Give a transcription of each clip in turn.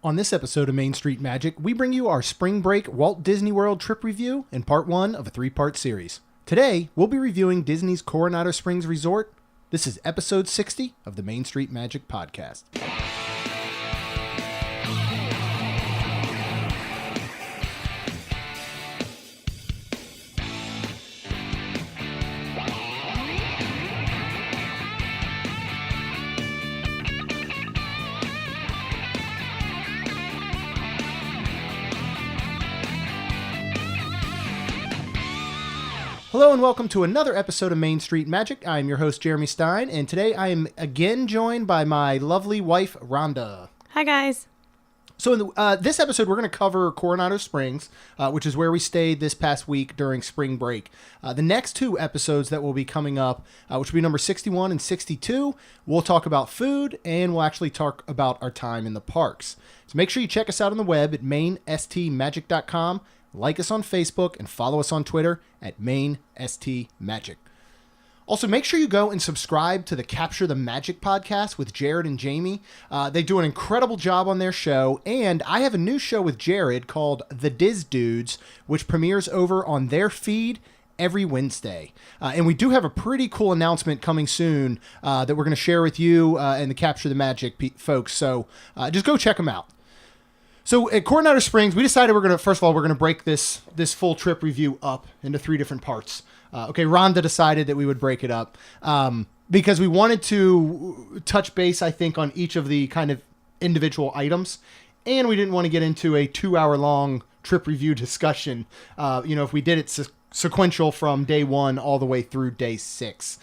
On this episode of Main Street Magic, we bring you our spring break Walt Disney World trip review in part one of a three-part series. Today, we'll be reviewing Disney's Coronado Springs Resort. This is episode 60 of the Main Street Magic podcast. Hello and welcome to another episode of Main Street Magic. I'm your host, Jeremy Stein, and today I am again joined by my lovely wife, Rhonda. Hi, guys. So in this episode, we're going to cover Coronado Springs, which is where we stayed this past week during spring break. The next two episodes that will be coming up, which will be number 61 and 62, we'll talk about food, and we'll actually talk about our time in the parks. So make sure you check us out on the web at mainstmagic.com. Like us on Facebook and follow us on Twitter at mainstmagic. Also, make sure you go and subscribe to the Capture the Magic podcast with Jared and Jamie. They do an incredible job on their show, and I have a new show with Jared called The Diz Dudes, which premieres over on their feed every Wednesday. And we do have a pretty cool announcement coming soon that we're going to share with you and the Capture the Magic folks, so just go check them out. So at Coronado Springs, we decided we're going to break this full trip review up into three different parts. Rhonda decided that we would break it up because we wanted to touch base, I think, on each of the kind of individual items. And we didn't want to get into a 2-hour-long trip review discussion, if we did it sequential from day one all the way through day 6.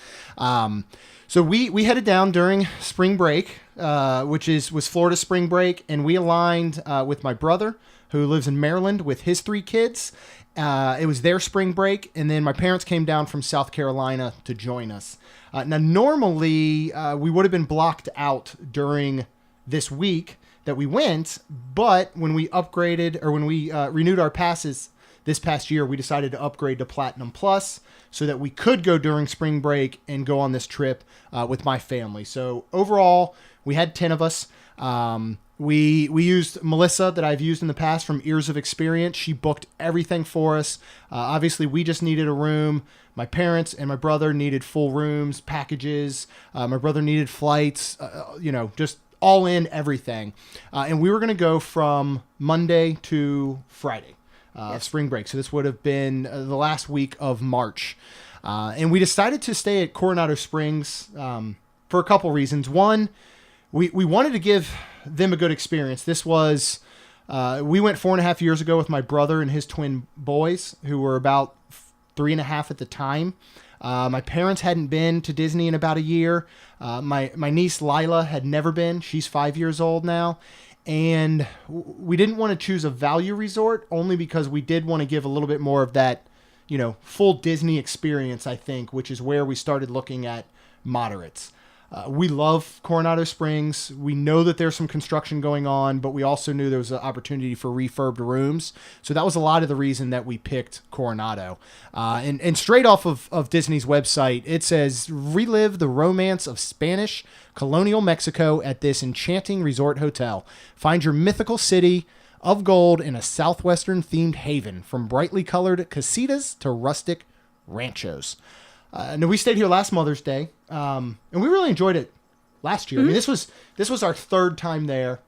So we headed down during spring break, which was Florida spring break, and we aligned with my brother, who lives in Maryland, with his 3 kids. It was their spring break, and then my parents came down from South Carolina to join us. Now, normally, we would have been blocked out during this week that we went, but when we upgraded, or when we renewed our passes this past year, we decided to upgrade to Platinum Plus so that we could go during spring break and go on this trip with my family. So overall, we had 10 of us. We used Melissa, that I've used in the past from Ears of Experience. She booked everything for us. Obviously, we just needed a room. My parents and my brother needed full rooms, packages. My brother needed flights, just all in everything. And we were going to go from Monday to Friday. Spring break. So this would have been the last week of March. And we decided to stay at Coronado Springs for a couple reasons. One, we wanted to give them a good experience. This was, we went 4.5 years ago with my brother and his twin boys, who were about 3.5 at the time. My parents hadn't been to Disney in about a year. My niece Lila had never been. She's 5 years old now. And we didn't want to choose a value resort only because we did want to give a little bit more of that, full Disney experience, I think, which is where we started looking at moderates. We love Coronado Springs. We know that there's some construction going on, but we also knew there was an opportunity for refurbed rooms. So that was a lot of the reason that we picked Coronado. And straight off of Disney's website, it says, relive the romance of Spanish colonial Mexico at this enchanting resort hotel. Find your mythical city of gold in a southwestern themed haven, from brightly colored casitas to rustic ranchos. Now, we stayed here last Mother's Day, and we really enjoyed it last year. Mm-hmm. I mean, this was our 3rd time there.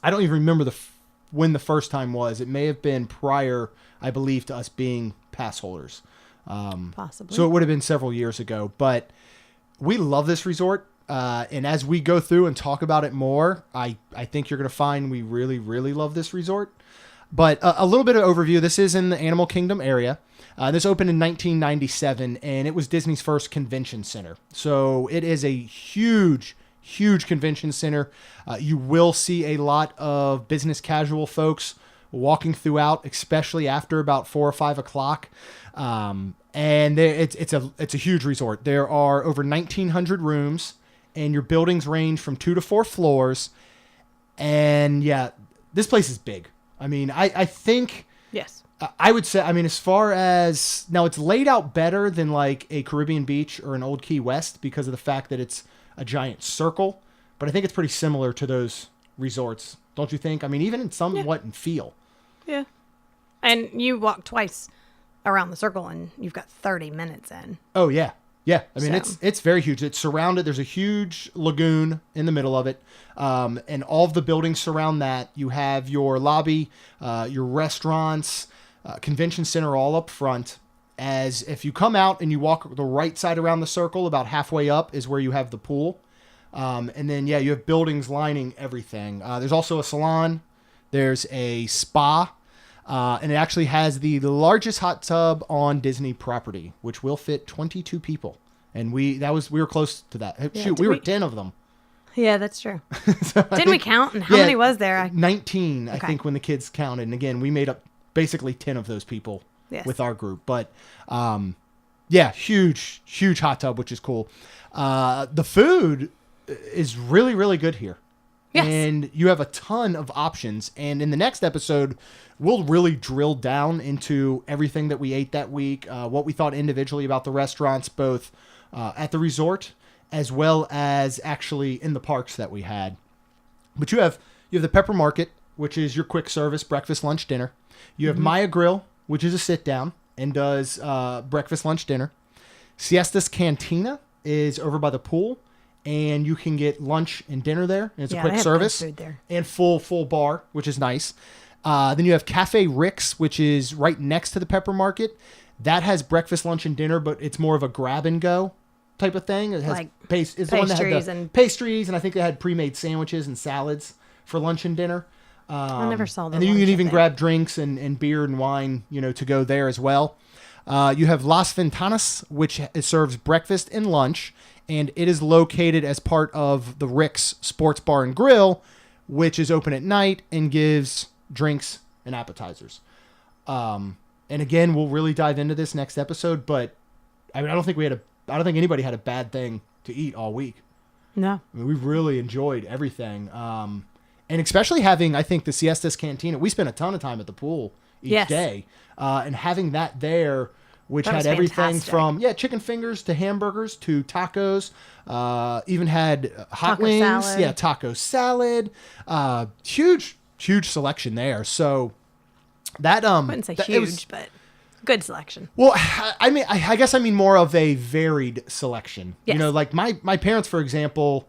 I don't even remember when the first time was. It may have been prior, I believe, to us being pass holders. Possibly. So it would have been several years ago. But we love this resort, and as we go through and talk about it more, I think you're going to find we really, really love this resort. But a little bit of overview. This is in the Animal Kingdom area. This opened in 1997, and it was Disney's first convention center. So it is a huge, huge convention center. You will see a lot of business casual folks walking throughout, especially after about 4 or 5 o'clock. And it's a huge resort. There are over 1,900 rooms, and your buildings range from 2 to 4 floors. And yeah, this place is big. I mean, I think... Yes. I would say, as far as... Now, it's laid out better than like a Caribbean Beach or an Old Key West because of the fact that it's a giant circle. But I think it's pretty similar to those resorts, don't you think? I mean, even in somewhat in feel. Yeah. And you walk twice around the circle and you've got 30 minutes in. Oh, yeah. Yeah. I mean, So. it's very huge. It's surrounded. There's a huge lagoon in the middle of it. And all of the buildings surround that. You have your lobby, your restaurants, convention center all up front. As if you come out and you walk the right side around the circle, about halfway up is where you have the pool. And then, you have buildings lining everything. There's also a salon. There's a spa. And it actually has the largest hot tub on Disney property, which will fit 22 people. And we were close to that. Yeah, Shoot, we were 10 of them. Yeah, that's true. Didn't we count? And how many was there? 19, I think, when the kids counted. And again, we made up basically 10 of those people with our group. But huge hot tub, which is cool. The food is really, really good here. Yes. And you have a ton of options. And in the next episode, we'll really drill down into everything that we ate that week, what we thought individually about the restaurants, both at the resort as well as actually in the parks that we had. But you have the Pepper Market, which is your quick service breakfast, lunch, dinner. You have Maya Grill, which is a sit down and does breakfast, lunch, dinner. Siestas Cantina is over by the pool. And you can get lunch and dinner there. And it's a quick service. Good food there. And full bar, which is nice. Then you have Cafe Rick's, which is right next to the Pepper Market. That has breakfast, lunch, and dinner, but it's more of a grab and go type of thing. It has it's the one that had the pastries, and I think they had pre-made sandwiches and salads for lunch and dinner. I never saw that. And then you can even grab drinks and beer and wine, to go there as well. You have Las Ventanas, which serves breakfast and lunch. And it is located as part of the Rick's Sports Bar and Grill, which is open at night and gives drinks and appetizers. And again, we'll really dive into this next episode. But I don't think anybody had a bad thing to eat all week. No, I mean, we really enjoyed everything. And especially having, I think, the Siestas Cantina. We spent a ton of time at the pool each day, and having that there. Which had everything from chicken fingers to hamburgers to tacos. Even had hot wings. Salad. Yeah, taco salad. Huge selection there. So that I wouldn't say huge, but good selection. Well, I guess I mean more of a varied selection. Yes. Like my parents, for example,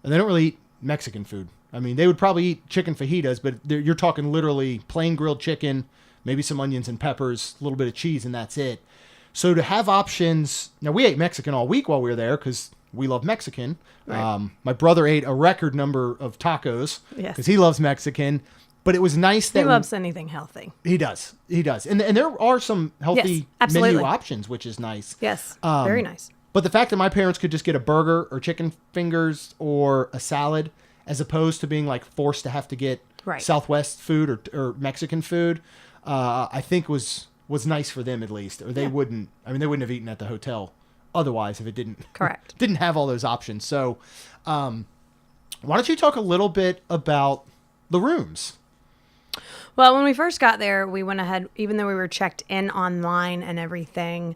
they don't really eat Mexican food. I mean, they would probably eat chicken fajitas, but you're talking literally plain grilled chicken, maybe some onions and peppers, a little bit of cheese, and that's it. So to have options, now we ate Mexican all week while we were there because we love Mexican. Right. My brother ate a record number of tacos because he loves Mexican. But it was nice that he loves anything healthy. He does, and there are some healthy menu options, which is nice. Yes, very nice. But the fact that my parents could just get a burger or chicken fingers or a salad, as opposed to being like forced to have to get Southwest food or Mexican food, I think was nice for them at least. Or they wouldn't have eaten at the hotel otherwise if it didn't have all those options. So why don't you talk a little bit about the rooms? Well, when we first got there, we went ahead, even though we were checked in online and everything,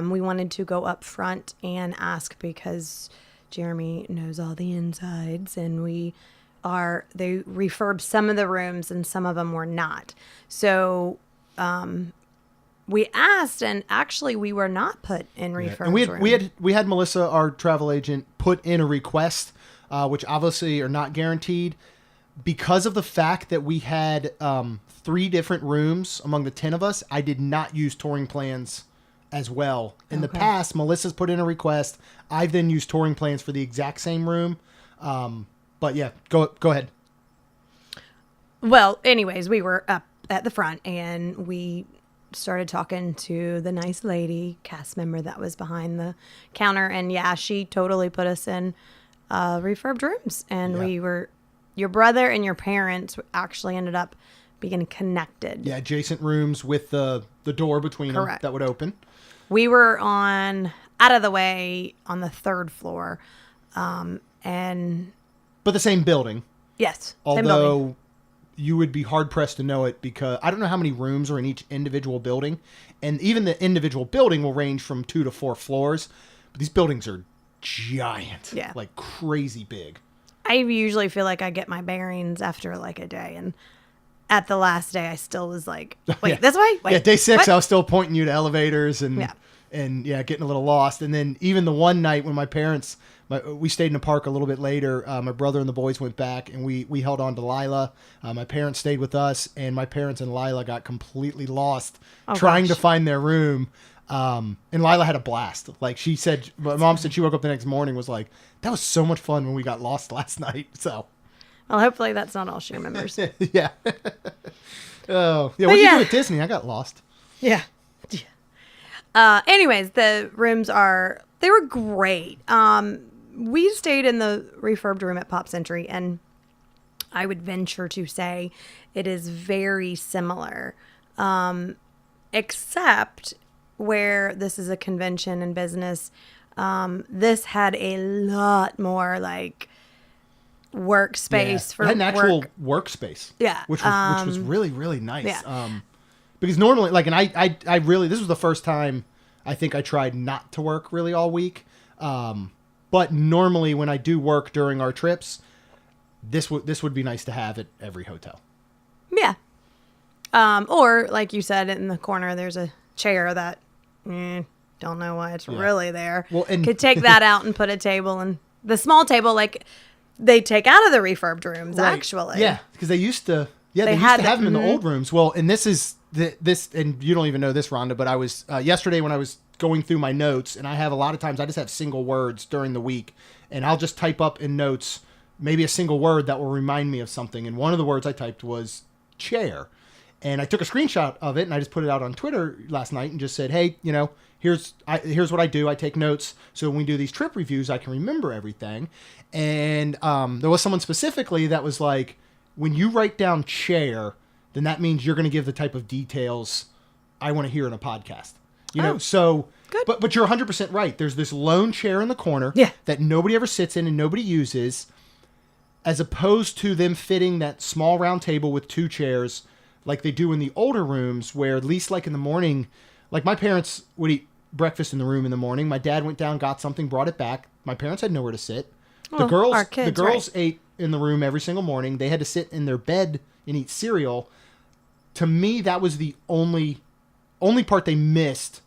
we wanted to go up front and ask because Jeremy knows all the insides, and they refurbed some of the rooms and some of them were not. So we asked, and actually we were not put in refurbed rooms. And we had Melissa, our travel agent, put in a request, which obviously are not guaranteed, because of the fact that we had 3 different rooms among the 10 of us. I did not use touring plans as well. In the past, Melissa's put in a request. I've then used touring plans for the exact same room. But yeah, go ahead. Well, anyways, we were up at the front and we started talking to the nice lady, cast member that was behind the counter. And she totally put us in refurbed rooms. And we were... Your brother and your parents actually ended up being connected. Yeah, adjacent rooms with the door between them that would open. We were out of the way on the 3rd floor. But the same building. Yes. Although you would be hard pressed to know it because I don't know how many rooms are in each individual building. And even the individual building will range from 2 to 4 floors. But these buildings are giant. Yeah. Like crazy big. I usually feel like I get my bearings after like a day, and at the last day I still was like, wait, this way? Wait, yeah, day 6 what? I was still pointing you to elevators and Yeah. getting a little lost. And then even the one night when we stayed in the park a little bit later, my brother and the boys went back, and we held on to Lila. My parents stayed with us, and my parents and Lila got completely lost trying to find their room. And Lila had a blast. Like she said, my mom said she woke up the next morning, was like, that was so much fun when we got lost last night. So, well, hopefully that's not all she remembers. yeah. Oh, yeah. What did you do at Disney? I got lost. Yeah. Anyways, the rooms they were great. We stayed in the refurbed room at Pop Century, and I would venture to say it is very similar, except where this is a convention and business. This had a lot more like workspace for it had an actual work. workspace. Yeah, which was really, really nice. Yeah. Because normally, like, and I really, this was the first time I think I tried not to work really all week. But normally when I do work during our trips, this would be nice to have at every hotel. Yeah. Or like you said, in the corner, there's a chair that don't know why it's really there. Well, and could take that out and put a table, and the small table like they take out of the refurbed rooms actually. Yeah, because they used to have them in the old rooms. Well, and this is this, and you don't even know this, Rhonda, but I was yesterday when I was going through my notes, and I have a lot of times I just have single words during the week, and I'll just type up in notes maybe a single word that will remind me of something. And one of the words I typed was chair. And I took a screenshot of it, and I just put it out on Twitter last night and just said, hey, here's what I do. I take notes, so when we do these trip reviews, I can remember everything. And there was someone specifically that was like, when you write down chair, then that means you're going to give the type of details I want to hear in a podcast. So, good. But you're 100% right. There's this lone chair in the corner that nobody ever sits in and nobody uses, as opposed to them fitting that small round table with two chairs like they do in the older rooms, where at least like in the morning, like my parents would eat breakfast in the room in the morning. My dad went down, got something, brought it back. My parents had nowhere to sit. Well, the girls ate in the room every single morning. They had to sit in their bed and eat cereal. To me, that was the only part they missed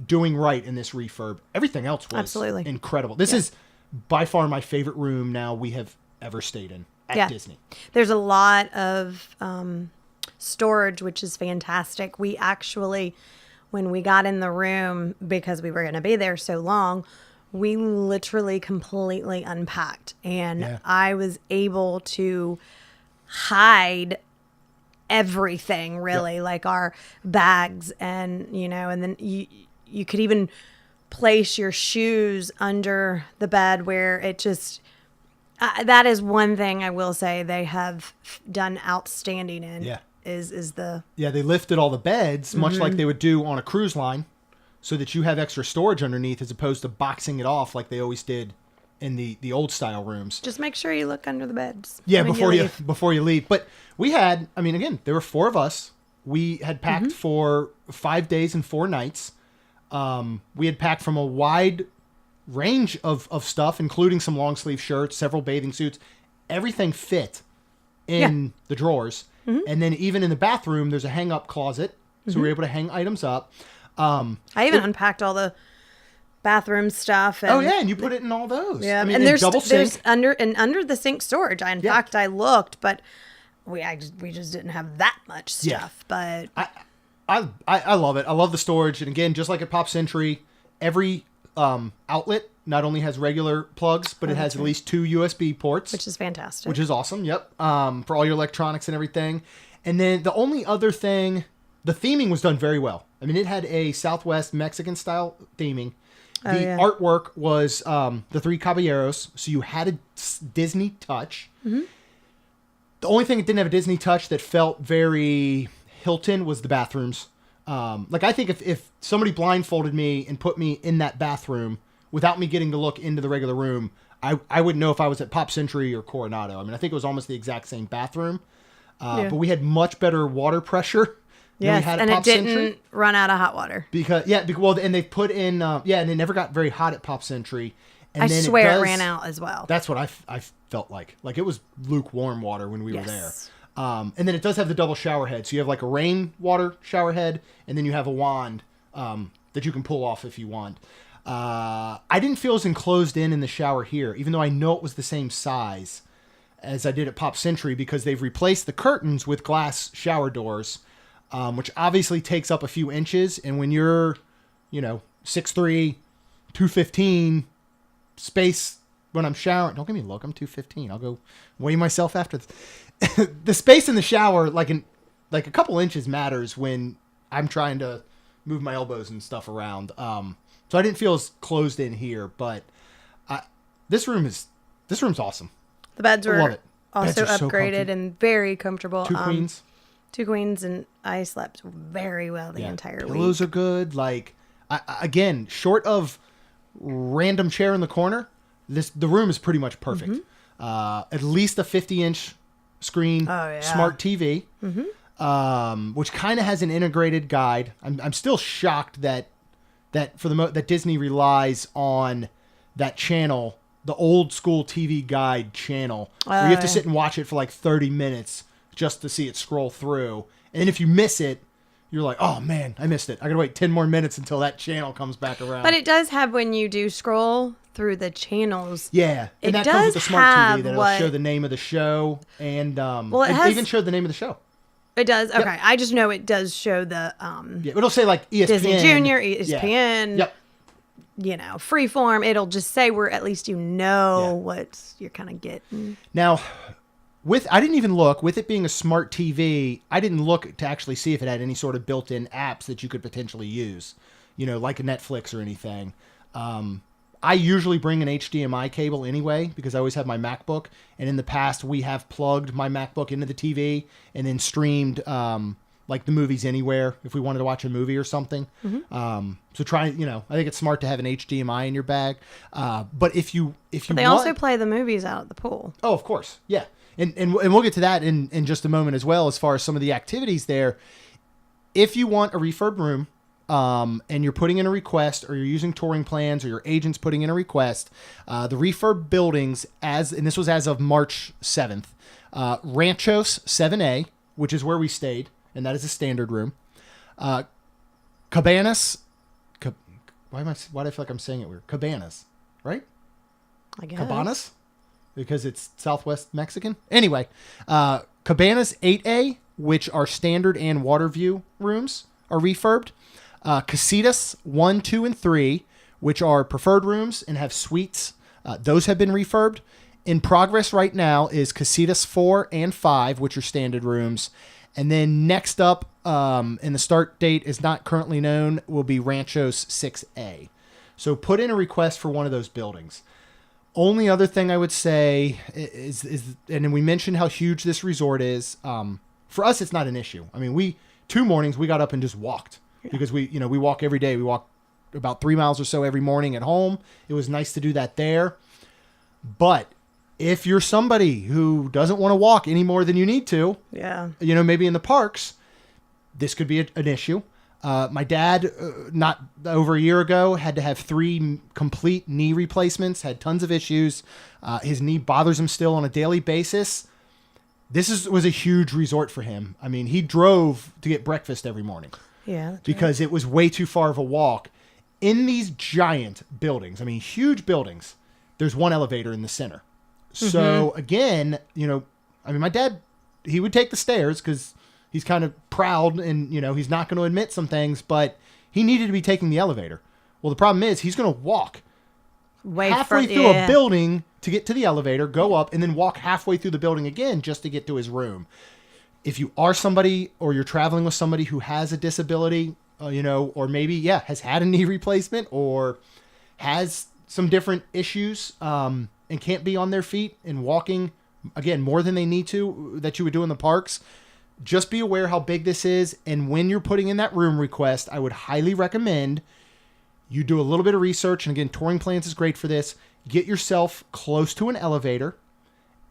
doing right in this refurb. Everything else was absolutely incredible. This is by far my favorite room now we have ever stayed in at Disney. There's a lot of storage, which is fantastic. We actually, when we got in the room, because we were going to be there so long, we literally completely unpacked, and I was able to hide everything, really, like our bags, and and then you could even place your shoes under the bed, where it just that is one thing I will say they have done outstanding in. They lifted all the beds, much like they would do on a cruise line, so that you have extra storage underneath, as opposed to boxing it off like they always did in the old style rooms. Just make sure you look under the beds. Yeah, before you leave. But we had, again, there were 4 of us. We had packed for 5 days and 4 nights. We had packed from a wide range of stuff, including some long sleeve shirts, several bathing suits. Everything fit in the drawers. And then even in the bathroom, there's a hang-up closet, so we were able to hang items up. I even unpacked all the bathroom stuff. And, and you put it in all those. Yeah, and there's double sink. There's under the sink storage. In fact, I looked, but we just didn't have that much stuff. But I love it. I love the storage, and again, just like at Pop Century, every outlet not only has regular plugs, but it has at least 2 USB ports, which is fantastic. Which is awesome. Yep. For all your electronics and everything. And then the only other thing, the theming was done very well. It had a Southwest Mexican style theming. The artwork was the 3 Caballeros, so you had a Disney touch. The only thing that didn't have a Disney touch that felt very Hilton was the bathrooms. I think if somebody blindfolded me and put me in that bathroom without me getting to look into the regular room, I wouldn't know if I was at Pop Century or Coronado. I think it was almost the exact same bathroom. But we had much better water pressure. Yes, and it didn't run out of hot water. And they put in, and it never got very hot at Pop Century. And I then swear it ran out as well. That's what I felt like. Like it was lukewarm water when we were there. Yes. And then it does have the double shower head. So you have like a rainwater shower head, and then you have a wand that you can pull off if you want. I didn't feel as enclosed in the shower here, even though I know it was the same size as I did at Pop Century, because they've replaced the curtains with glass shower doors, which obviously takes up a few inches. And when you're, 6'3", 215, space when I'm showering, don't give me a look, I'm 215. I'll go weigh myself after the space in the shower, like a couple inches matters when I'm trying to move my elbows and stuff around. So I didn't feel as closed in here, but this room's awesome. The beds I love were it. also Beds are so upgraded comfy. and very comfortable. Two queens. Two queens, and I slept very well the entire Pillows week. are good. Like, again, short of random chair in the corner, the room is pretty much perfect. At least a 50-inch screen, smart TV, which kind of has an integrated guide. I'm still shocked that that Disney relies on that channel, the old school TV guide channel, where you have to sit and watch it for like 30 minutes just to see it scroll through. And if you miss it, you're like, oh man, I missed it. I gotta wait 10 more minutes until that channel comes back around. But it does have, when you do scroll through the channels. Yeah, and it that does comes with the smart have TV that'll show the name of the show, and it even showed the name of the show. It does. Okay, I just know it does show the Yeah, it'll say like ESPN, Disney Junior, ESPN. Yep. Freeform. It'll just say where at least what you're kind of getting. Now, I didn't even look, with it being a smart TV, I didn't look to actually see if it had any sort of built-in apps that you could potentially use, like a Netflix or anything. I usually bring an HDMI cable anyway, because I always have my MacBook. And in the past, we have plugged my MacBook into the TV and then streamed like the movies anywhere if we wanted to watch a movie or something. So I think it's smart to have an HDMI in your bag. But if you They also play the movies out at the pool. Oh, of course. Yeah. And we'll get to that in just a moment as well, as far as some of the activities there. If you want a refurb room, and you're putting in a request, or you're using touring plans, or your agent's putting in a request, the refurb buildings, and this was as of March 7th, Ranchos 7A, which is where we stayed, and that is a standard room. Cabanas, why do I feel like I'm saying it weird? Cabanas, right? I guess. Cabanas? Because it's Southwest Mexican. Anyway, Cabanas 8A, which are standard and water view rooms, are refurbed. Casitas 1, 2, and 3, which are preferred rooms and have suites. Those have been refurbed. In progress right now is Casitas 4 and 5, which are standard rooms. And then next up, and the start date is not currently known, will be Ranchos 6A. So put in a request for one of those buildings. Only other thing I would say is and then we mentioned how huge this resort is. For us, it's not an issue. I mean, 2 mornings we got up and just walked. Because we walk every day. We walk about 3 miles or so every morning at home. It was nice to do that there. But if you're somebody who doesn't want to walk any more than you need to, maybe in the parks, this could be an issue. My dad, not over a year ago, had to have 3 complete knee replacements, had tons of issues. His knee bothers him still on a daily basis. This was a huge resort for him. I mean, he drove to get breakfast every morning. Yeah. Because it was way too far of a walk. In these giant buildings, I mean, huge buildings, there's one elevator in the center. So again, my dad, he would take the stairs because he's kind of proud and, he's not going to admit some things, but he needed to be taking the elevator. Well, the problem is he's going to walk halfway through a building to get to the elevator, go up, and then walk halfway through the building again just to get to his room. If you are somebody, or you're traveling with somebody who has a disability, or maybe, has had a knee replacement, or has some different issues, and can't be on their feet and walking, again, more than they need to, that you would do in the parks, just be aware how big this is. And when you're putting in that room request, I would highly recommend you do a little bit of research. And again, Touring Plans is great for this. Get yourself close to an elevator.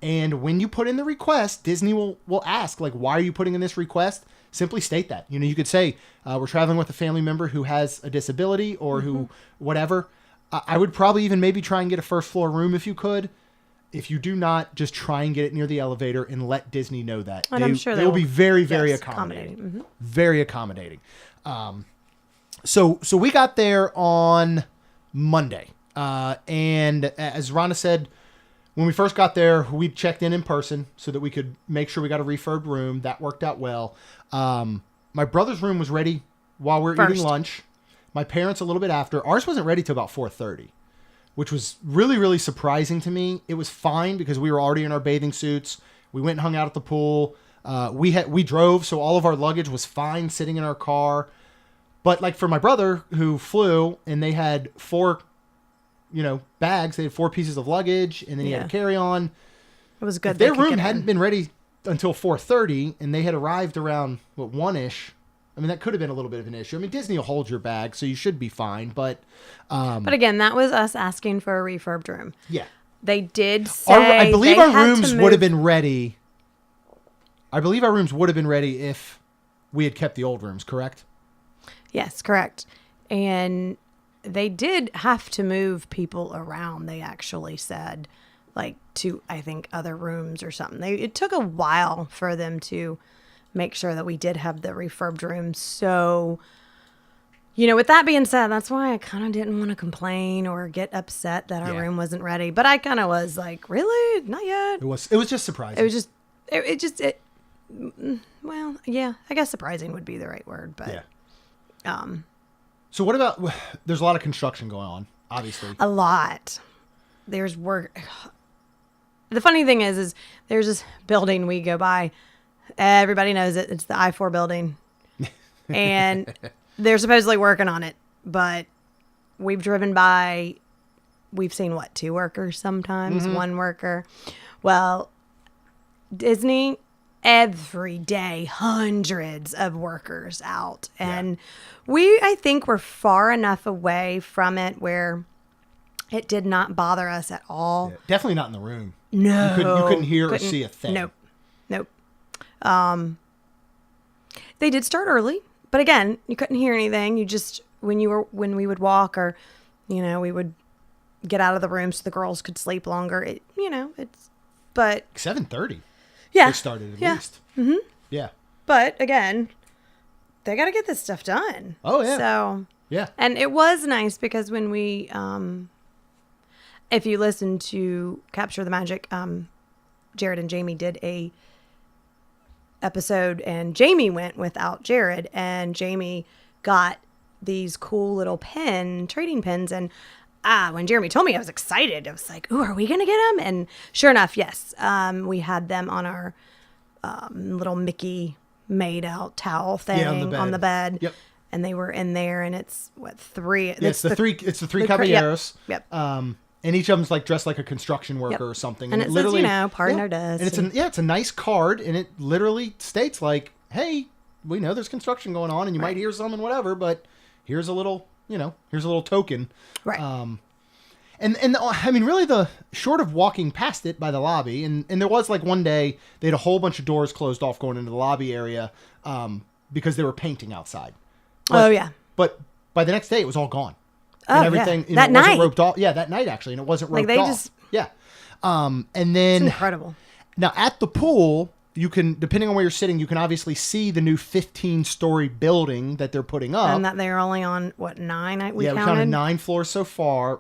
And when you put in the request, Disney will ask, like, why are you putting in this request? Simply state that. You could say, we're traveling with a family member who has a disability or who, whatever. I would probably even maybe try and get a first floor room if you could. If you do not, just try and get it near the elevator and let Disney know that. And I'm sure they will be very, very yes, accommodating. Mm-hmm. Very accommodating. So we got there on Monday. And as Rhonda said, when we first got there, we checked in person so that we could make sure we got a refurbed room. That worked out well. My brother's room was ready while we were eating lunch. My parents a little bit after. Ours wasn't ready till about 4:30. Which was really, really surprising to me. It was fine because we were already in our bathing suits. We went and hung out at the pool. We drove, so all of our luggage was fine sitting in our car. But like for my brother who flew, and they had 4, bags. They had 4 pieces of luggage, and then he had a carry-on. It was good. If their room hadn't been ready until 4:30, and they had arrived around 1-ish. I mean, that could have been a little bit of an issue. I mean, Disney will hold your bag, so you should be fine. But again, that was us asking for a refurbed room. Yeah. They did say I believe our rooms would have been ready. I believe our rooms would have been ready if we had kept the old rooms, correct? Yes, correct. And they did have to move people around, they actually said, like to, I think, other rooms or something. It took a while for them to make sure that we did have the refurbed room. So, with that being said, that's why I kind of didn't want to complain or get upset that our room wasn't ready. But I kind of was like, really? Not yet. It was just surprising. It was just, well, yeah, I guess surprising would be the right word. But, so what about, there's a lot of construction going on, obviously. A lot. There's work. The funny thing is there's this building we go by. Everybody knows it. It's the I-4 building. And they're supposedly working on it. But we've driven by, we've seen, 2 workers sometimes, 1 worker. Well, Disney, every day, hundreds of workers out. And I think we're far enough away from it where it did not bother us at all. Yeah, definitely not in the room. No. You couldn't hear or see a thing. Nope. They did start early, but again, you couldn't hear anything. You just, when we would walk or, we would get out of the room so the girls could sleep longer. But 7:30. Yeah. They started at least. Mm-hmm. Yeah. But again, they got to get this stuff done. Oh yeah. So yeah. And it was nice because when we, if you listen to Capture the Magic, Jared and Jamie did a episode, and Jamie went without Jared, and Jamie got these cool little trading pins, and when Jeremy told me, I was excited. I was like, ooh, are we gonna get them? And sure enough, yes, we had them on our little Mickey made out towel thing on the bed. Yep. And they were in there, and it's 3. Yeah, it's the three caballeros. Yep. And each of them's like dressed like a construction worker or something. And it literally says, partner does. And it's a nice card, and it literally states like, hey, we know there's construction going on, and you might hear some and whatever, but here's a little token. Right. And I mean, really, the short of walking past it by the lobby, and there was like one day they had a whole bunch of doors closed off going into the lobby area because they were painting outside. But by the next day, it was all gone. And everything, that night. Wasn't roped off. Yeah, that night actually, and it wasn't roped off. Yeah. And then it's incredible. Now at the pool, you can, depending on where you're sitting, you can obviously see the new 15-story building that they're putting up. And that they're only on 9? We counted 9 floors so far.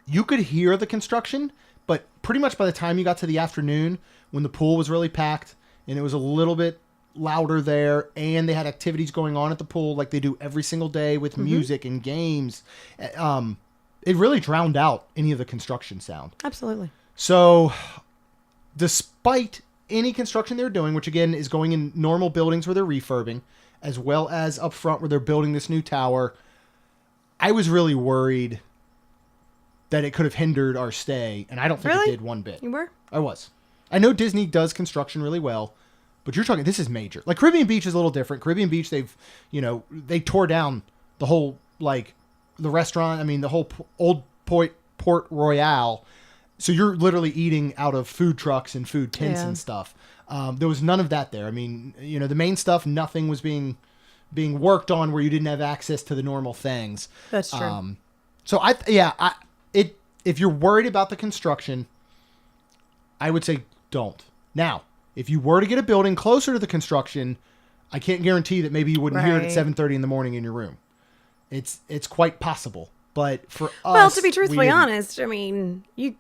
You could hear the construction, but pretty much by the time you got to the afternoon, when the pool was really packed and it was a little bit louder there, and they had activities going on at the pool like they do every single day with music and games, it really drowned out any of the construction sound. Absolutely. So despite any construction they're doing, which again is going in normal buildings where they're refurbing, as well as up front where they're building this new tower, I was really worried that it could have hindered our stay, and I don't think it did one bit. You were? I was. I know Disney does construction really well, but you're talking, this is major. Like Caribbean Beach is a little different. Caribbean Beach, they tore down the whole, like, the restaurant. I mean, the whole old Port Royale. So you're literally eating out of food trucks and food tents and stuff. There was none of that there. I mean, the main stuff, nothing was being worked on where you didn't have access to the normal things. That's true. So if you're worried about the construction, I would say don't. Now, if you were to get a building closer to the construction, I can't guarantee that maybe you wouldn't hear it at 7:30 in the morning in your room. It's quite possible. But for us, well, to be truthfully honest, I mean, you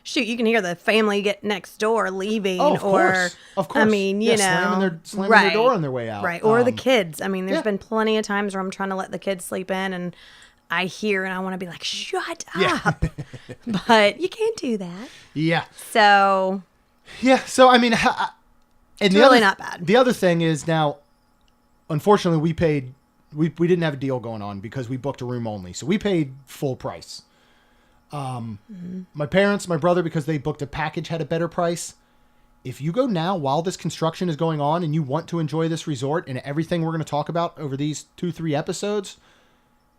can hear the family get next door leaving, of course. I mean, you know, slamming their door on their way out, right? Or the kids. I mean, there's been plenty of times where I'm trying to let the kids sleep in, and I hear and I want to be like, shut up, but you can't do that. Yeah. So. Yeah. So I mean, it's really not bad. The other thing is now, unfortunately, we didn't have a deal going on because we booked a room only. So we paid full price. My parents, my brother, because they booked a package, had a better price. If you go now while this construction is going on and you want to enjoy this resort and everything we're going to talk about over these 2-3 episodes,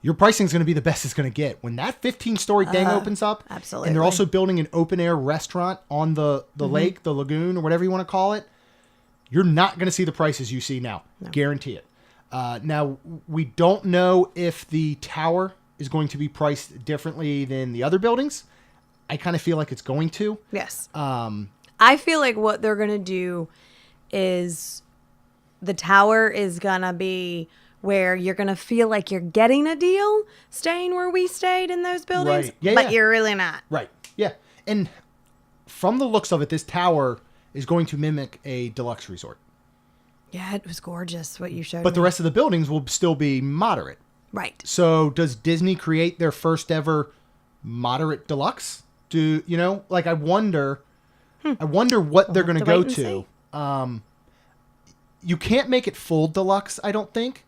your pricing is going to be the best it's going to get. When that 15-story thing opens up, absolutely, and they're also building an open-air restaurant on the lake, the lagoon, or whatever you want to call it, you're not going to see the prices you see now. No. Guarantee it. Now, we don't know if the tower is going to be priced differently than the other buildings. I kind of feel like it's going to. Yes. I feel like what they're going to do is the tower is going to be where you're going to feel like you're getting a deal staying where we stayed in those buildings, right. Yeah, but you're really not. Right. Yeah. And from the looks of it, this tower is going to mimic a deluxe resort. Yeah, it was gorgeous what you showed But the rest of the buildings will still be moderate. Right. So does Disney create their first ever moderate deluxe? Do you know? Like, I wonder what they're going to go to. You can't make it full deluxe, I don't think,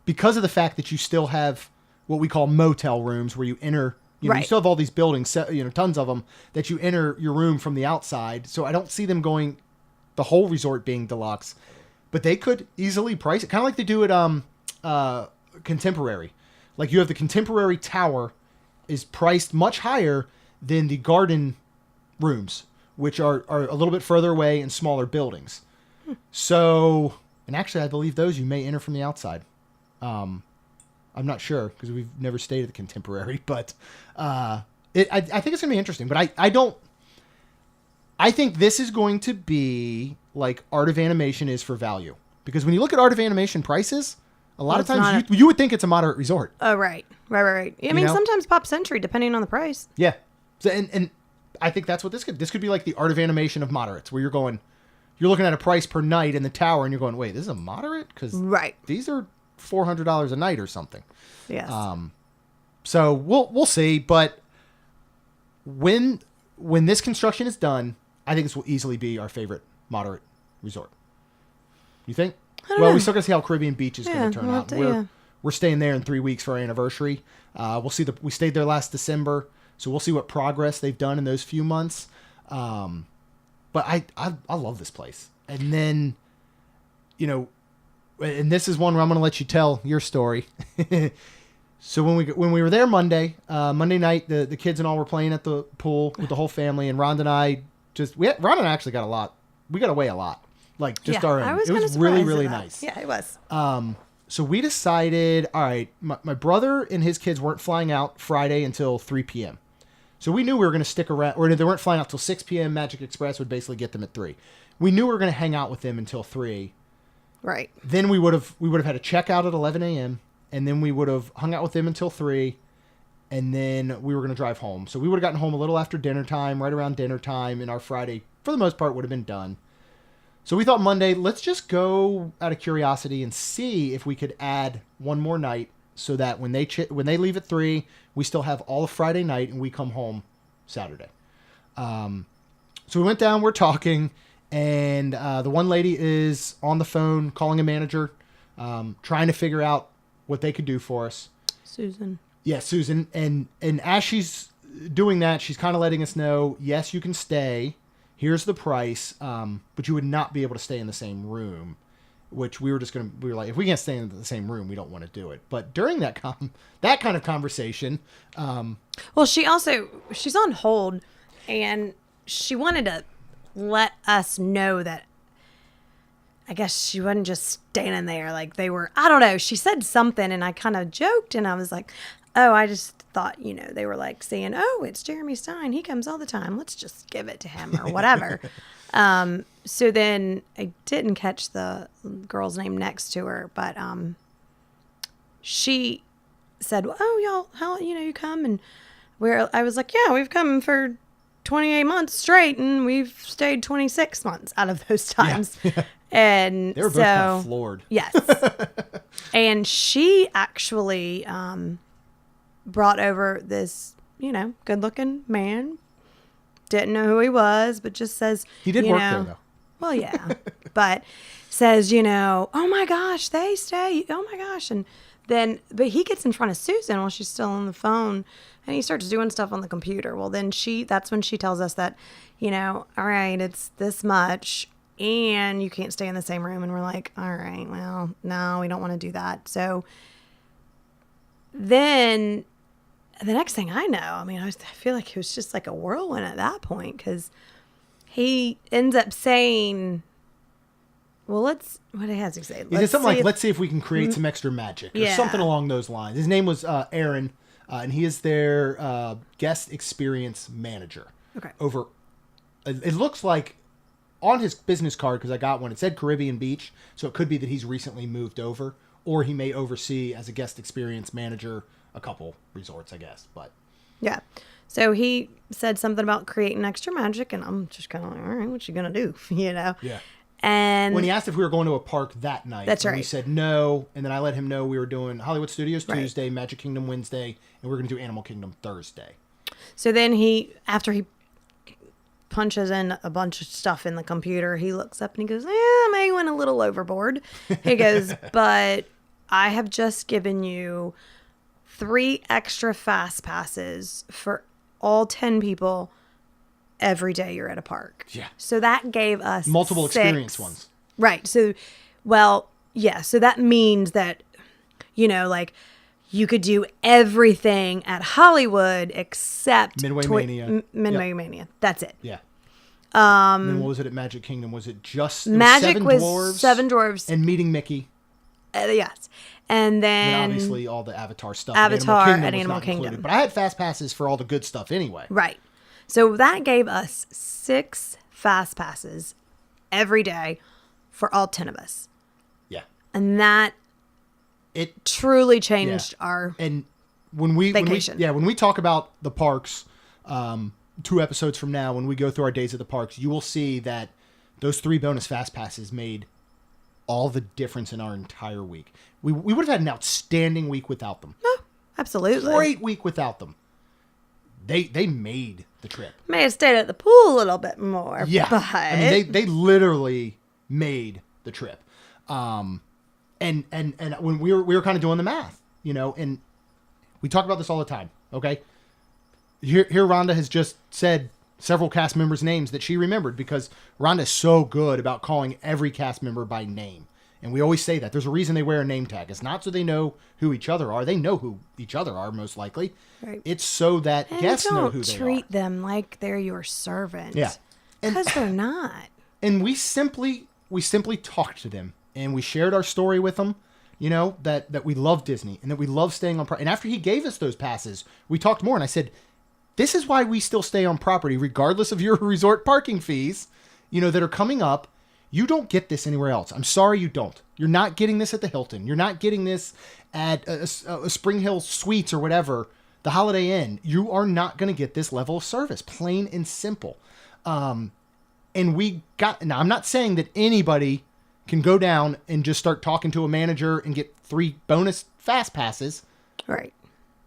because of the fact that you still have what we call motel rooms where you enter. You know, you still have all these buildings, tons of them, that you enter your room from the outside. So I don't see them going the whole resort being deluxe. But they could easily price it, kind of like they do at Contemporary. Like, you have the Contemporary tower is priced much higher than the garden rooms, which are a little bit further away and smaller buildings. So, and actually, I believe those you may enter from the outside. I'm not sure because we've never stayed at the Contemporary, but I think it's going to be interesting. But I think this is going to be like Art of Animation is for value. Because when you look at Art of Animation prices, a lot of times you would think it's a moderate resort. Oh, right. Right. I mean, sometimes Pop Century, depending on the price. Yeah. So, and I think that's what this could be like the Art of Animation of moderates, where you're looking at a price per night in the tower and you're going, wait, this is a moderate? Because these are $400 a night or something. Yes. So we'll see. But when this construction is done, I think this will easily be our favorite moderate resort. You think? Well, we still got to see how Caribbean Beach is going to turn out. We're staying there in 3 weeks for our anniversary. We'll see. We stayed there last December, so we'll see what progress they've done in those few months. But I love this place. And then, and this is one where I'm going to let you tell your story. So when we were there Monday night, the kids and all were playing at the pool with the whole family, and Rhonda and I Rhonda and I actually got a lot. We got away a lot. Like, just our own. It was really, really nice. Yeah, it was. So we decided, all right, my brother and his kids weren't flying out Friday until 3 p.m. So we knew we were going to stick around, or they weren't flying out till 6 p.m. Magic Express would basically get them at 3. We knew we were going to hang out with them until 3. Right. Then we would have had a checkout at 11 a.m., and then we would have hung out with them until 3, and then we were going to drive home. So we would have gotten home a little after dinner time, right around dinner time, and our Friday, for the most part, would have been done. So we thought Monday, let's just go out of curiosity and see if we could add one more night so that when they leave at 3, we still have all of Friday night and we come home Saturday. So we went down, we're talking, and the one lady is on the phone calling a manager, trying to figure out what they could do for us. Susan. Yeah, Susan. And as she's doing that, she's kind of letting us know, yes, you can stay. Here's the price, but you would not be able to stay in the same room, which we were like, if we can't stay in the same room, we don't want to do it. But during that kind of conversation. Well, she's on hold, and she wanted to let us know that, I guess she wasn't just standing there like they were, I don't know. She said something, and I kind of joked, and I was like, oh, I just thought, they were like saying, oh, it's Jeremy Stein. He comes all the time. Let's just give it to him or whatever. So then I didn't catch the girl's name next to her, but she said, oh, y'all, how, you come and I was like, yeah, we've come for 28 months straight and we've stayed 26 months out of those times. Yeah. And they were both kind of floored. Yes. And she actually brought over this, good looking man. Didn't know who he was, but just says, he did work there though. Well, yeah, but says, oh my gosh, they stay. Oh my gosh. And then, but he gets in front of Susan while she's still on the phone and he starts doing stuff on the computer. Well, then that's when she tells us that, all right, it's this much and you can't stay in the same room. And we're like, all right, well, no, we don't want to do that. So then the next thing I know, I feel like it was just like a whirlwind at that point because he ends up saying, well, what has he say? He said something like, let's see if we can create some extra magic or something along those lines. His name was Aaron, and he is their guest experience manager. Okay. Over, it looks like on his business card, because I got one, it said Caribbean Beach, so it could be that he's recently moved over, or he may oversee as a guest experience manager a couple resorts, I guess. But yeah. So he said something about creating extra magic, and I'm just kind of like, all right, what you gonna do? Yeah. And when he asked if we were going to a park that night, that's right. We said no, and then I let him know we were doing Hollywood Studios Tuesday, Magic Kingdom Wednesday, and we're going to do Animal Kingdom Thursday. So then after he punches in a bunch of stuff in the computer, he looks up and he goes, I may went a little overboard. He goes, but I have just given you 3 extra fast passes for all 10 people every day you're at a park. Yeah. So that gave us multiple 6. experience ones. Right. So, well, yeah. So that means that, like you could do everything at Hollywood except Midway Mania. Midway Mania. That's it. Yeah. And then what was it at Magic Kingdom? Was it just Magic was 7 dwarves and meeting Mickey? Yes. And then obviously all the Avatar stuff. Avatar and Animal Kingdom. But I had fast passes for all the good stuff anyway. Right. So that gave us 6 fast passes every day for all 10 of us. Yeah. And that it truly changed our vacation. When we talk about the parks, 2 episodes from now, when we go through our days at the parks, you will see that those 3 bonus fast passes made all the difference in our entire week. We would have had an outstanding week without them. Oh, absolutely. Great week without them. They made the trip. May have stayed at the pool a little bit more. Yeah. But they literally made the trip. And when we were kind of doing the math, and we talk about this all the time. Okay. Here Rhonda has just said several cast members' names that she remembered because Rhonda is so good about calling every cast member by name. And we always say that. There's a reason they wear a name tag. It's not so they know who each other are. They know who each other are, most likely. Right. It's so that guests know who they are. Don't treat them like they're your servant. Yeah. Because they're not. And we simply talked to them. And we shared our story with them, that we love Disney. And that we love staying on property. And after he gave us those passes, we talked more. And I said, this is why we still stay on property, regardless of your resort parking fees, that are coming up. You don't get this anywhere else. I'm sorry you don't. You're not getting this at the Hilton. You're not getting this at a Spring Hill Suites or whatever, the Holiday Inn. You are not going to get this level of service, plain and simple. And now I'm not saying that anybody can go down and just start talking to a manager and get 3 bonus fast passes. Right.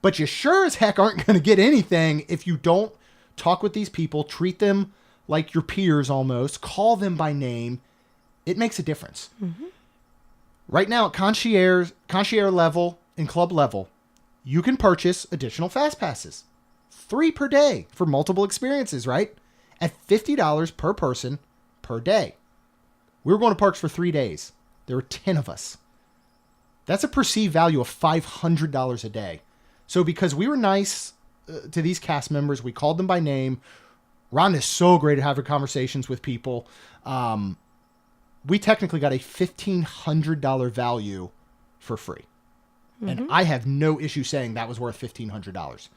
But you sure as heck aren't going to get anything if you don't talk with these people, treat them like your peers almost, call them by name. It makes a difference. Mm-hmm. Right now at concierge level and club level, you can purchase additional fast passes. 3 per day for multiple experiences, right? At $50 per person per day. We were going to parks for 3 days. There were 10 of us. That's a perceived value of $500 a day. So because we were nice to these cast members, we called them by name. Rhonda is so great at having conversations with people. We technically got a $1,500 value for free. And I have no issue saying that was worth $1,500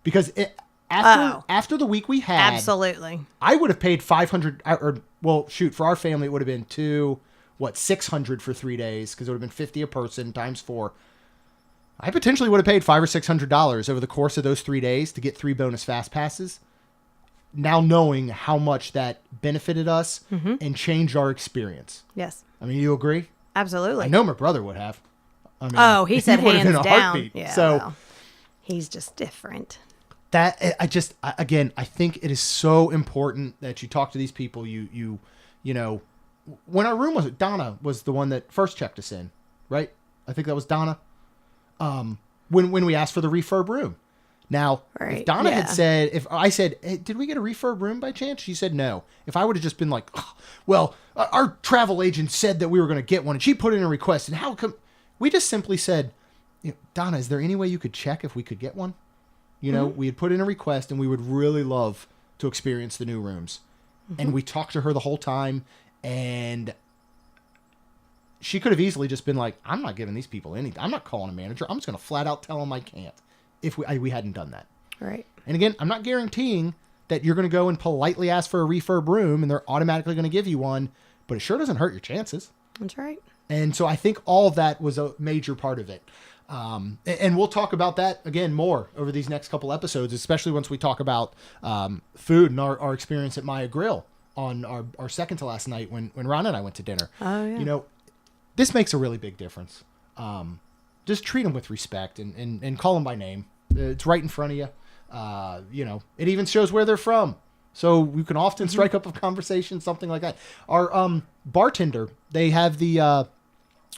because after the week we had, Absolutely. I would have paid $500 for our family, it would have been $600 for 3 days because it would have been $50 a person times 4. I potentially would have paid $500 or $600 over the course of those 3 days to get 3 bonus fast passes. Now knowing how much that benefited us and changed our experience. Yes. I mean, you agree? Absolutely. I know my brother would have. I mean, he said would have hands in a down. heartbeat. Yeah, So well, he's just different. that I think it is so important that you talk to these people. You know, when our room was, Donna was the one that first checked us in, right? I think that was Donna. When we asked for the refurb room. Now, if Donna had said, if I said, hey, did we get a refurb room by chance? She said no. If I would have just been like, oh, well, our travel agent said that we were going to get one and she put in a request. And how come we just simply said, Donna, is there any way you could check if we could get one? You know, we had put in a request and we would really love to experience the new rooms. And we talked to her the whole time and she could have easily just been like, I'm not giving these people anything. I'm not calling a manager. I'm just going to flat out tell them I can't if we hadn't done that. Right. And again, I'm not guaranteeing that you're going to go and politely ask for a refurb room and they're automatically going to give you one, but it sure doesn't hurt your chances. That's right. And so I think all of that was a major part of it. And we'll talk about that again more over these next couple episodes, especially once we talk about food and our experience at Maya Grill on our second to last night when Rhonda and I went to dinner. Oh, yeah. You know, this makes a really big difference. Just treat them with respect and call them by name. It's right in front of you. You know, it even shows where they're from. So you can often strike up a conversation, something like that. Our bartender, they have the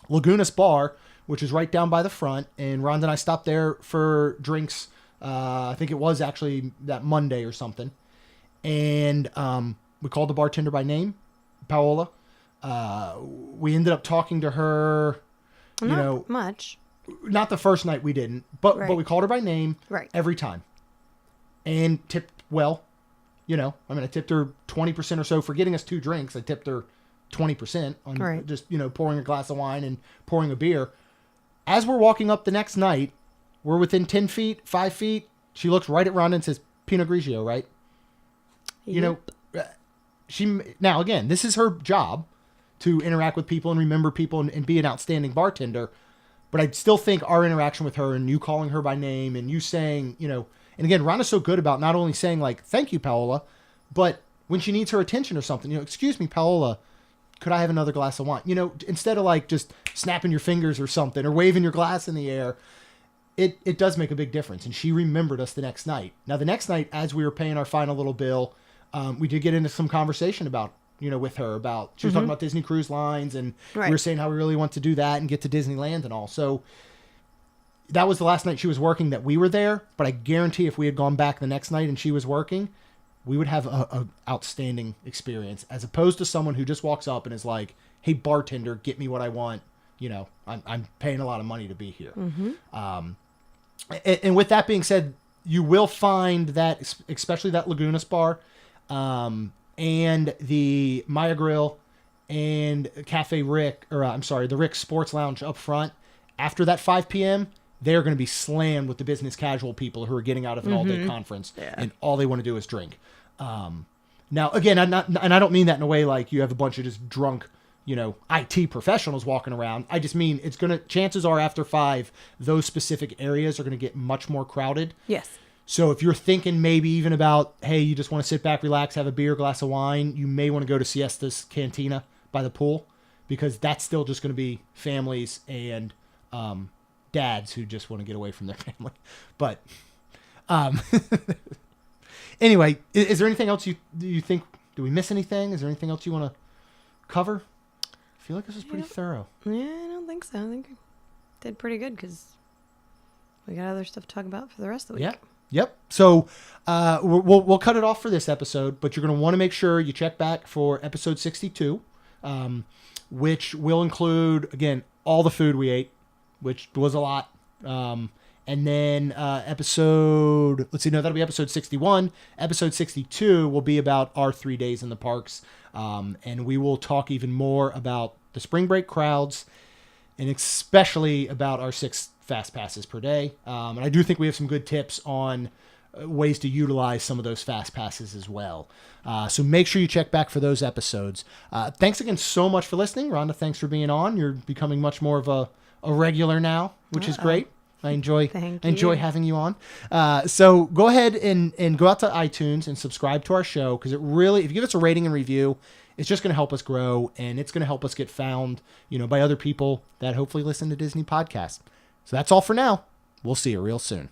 Lagunas Bar, which is right down by the front. And Rhonda and I stopped there for drinks. I think it was actually that Monday or something. And we called the bartender by name, Paola. We ended up talking to her, Not much. Not the first night we didn't, but we called her by name every time. And tipped well. You know, I mean, I tipped her 20% or so for getting us 2 drinks. I tipped her 20% on just, pouring a glass of wine and pouring a beer. As we're walking up the next night, we're within 10 feet, 5 feet. She looks right at Rhonda and says, Pinot Grigio, right? Yep. You know, now again, this is her job to interact with people and remember people and be an outstanding bartender. But I still think our interaction with her and you calling her by name and you saying, and again, Rhonda's so good about not only saying like, thank you, Paola, but when she needs her attention or something, excuse me, Paola, could I have another glass of wine? Instead of like just snapping your fingers or something or waving your glass in the air, it does make a big difference. And she remembered us the next night. Now, the next night, as we were paying our final little bill, we did get into some conversation about, with her about, she was talking about Disney Cruise Lines and we were saying how we really want to do that and get to Disneyland and all. So that was the last night she was working that we were there. But I guarantee if we had gone back the next night and she was working, we would have a outstanding experience as opposed to someone who just walks up and is like, hey, bartender, get me what I want. I'm paying a lot of money to be here. And with that being said, you will find that, especially that Lagunas Bar, and the Maya Grill and Cafe Rick, the Rick Sports Lounge up front, after that 5 p.m., they're going to be slammed with the business casual people who are getting out of an all-day conference, and all they want to do is drink. Now, again, I don't mean that in a way like you have a bunch of just drunk, IT professionals walking around. I just mean chances are after 5, those specific areas are going to get much more crowded. Yes. So if you're thinking maybe even about, hey, you just want to sit back, relax, have a beer, glass of wine, you may want to go to Siesta's Cantina by the pool because that's still just going to be families and dads who just want to get away from their family. But anyway, is there anything else you think, do we miss anything? Is there anything else you want to cover? I feel like this was pretty thorough. Yeah, I don't think so. I think we did pretty good because we got other stuff to talk about for the rest of the week. Yeah. Yep. So we'll cut it off for this episode, but you're going to want to make sure you check back for episode 62, which will include, again, all the food we ate, which was a lot. And then that'll be episode 61. Episode 62 will be about our 3 days in the parks. And we will talk even more about the spring break crowds and especially about our 6 fast passes per day. And I do think we have some good tips on ways to utilize some of those fast passes as well. So make sure you check back for those episodes. Thanks again so much for listening. Rhonda, thanks for being on. You're becoming much more of a regular now, which is great. I enjoy having you on. So go ahead and go out to iTunes and subscribe to our show, because it really, if you give us a rating and review, it's just going to help us grow, and it's going to help us get found, by other people that hopefully listen to Disney podcasts. So that's all for now. We'll see you real soon.